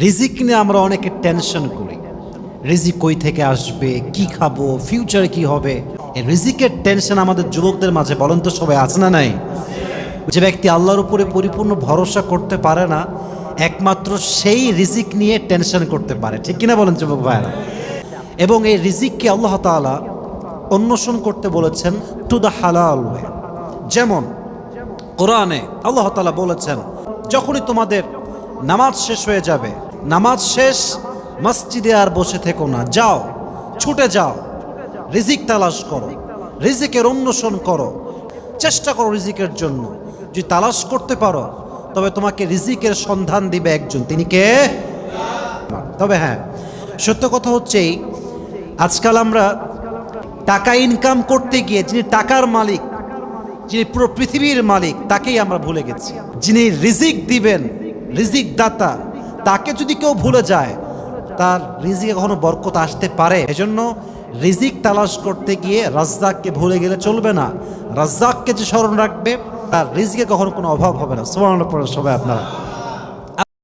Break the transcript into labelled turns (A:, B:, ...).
A: রিজিক নিয়ে আমরা অনেকে টেনশন করি। রিজিক কই থেকে আসবে, কি খাবো, ফিউচারে কি হবে। এই রিজিকের টেনশন আমাদের যুবকদের মাঝে বলেন তো সবাই আছে না নাই? যে ব্যক্তি আল্লাহর উপরে পরিপূর্ণ ভরসা করতে পারে না, একমাত্র সেই রিজিক নিয়ে টেনশন করতে পারে। ঠিক কিনা বলেন যুবক ভাইরা? এবং এই রিজিককে আল্লাহ তাআলা অন্বেষণ করতে বলেছেন টু দ্য হালাল ওয়ে। যেমন কোরআনে আল্লাহ তাআলা বলেছেন, যখনই তোমাদের নামাজ শেষ হয়ে যাবে, নামাজ শেষ, মসজিদে আর বসে থেকো না, যাও, ছুটে যাও, রিজিক তালাশ করো, রিজিকের অন্বেষণ করো, চেষ্টা করো রিজিকের জন্য। যদি তালাশ করতে পারো তবে তোমাকে রিজিকের সন্ধান দিবে একজন, তিনি কে? তবে হ্যাঁ, সত্য কথা হচ্ছেই আজকাল আমরা টাকা ইনকাম করতে গিয়ে যিনি টাকার মালিক, যিনি পুরো পৃথিবীর মালিক, তাকেই আমরা ভুলে গেছি। যিনি রিজিক দিবেন, রিজিক দাতা, তাকে যদি কেউ ভুলে যায়, তার রিজিকে কখনো বরকত আসতে পারে? এজন্য রিজিক তালাশ করতে গিয়ে রাজ্জাককে ভুলে গেলে চলবে না। রাজ্জাককে যে স্মরণ রাখবে, তার রিজিকে কখনো কোনো অভাব হবে না। সুবহানাল্লাহ পড়েন সবাই আপনারা।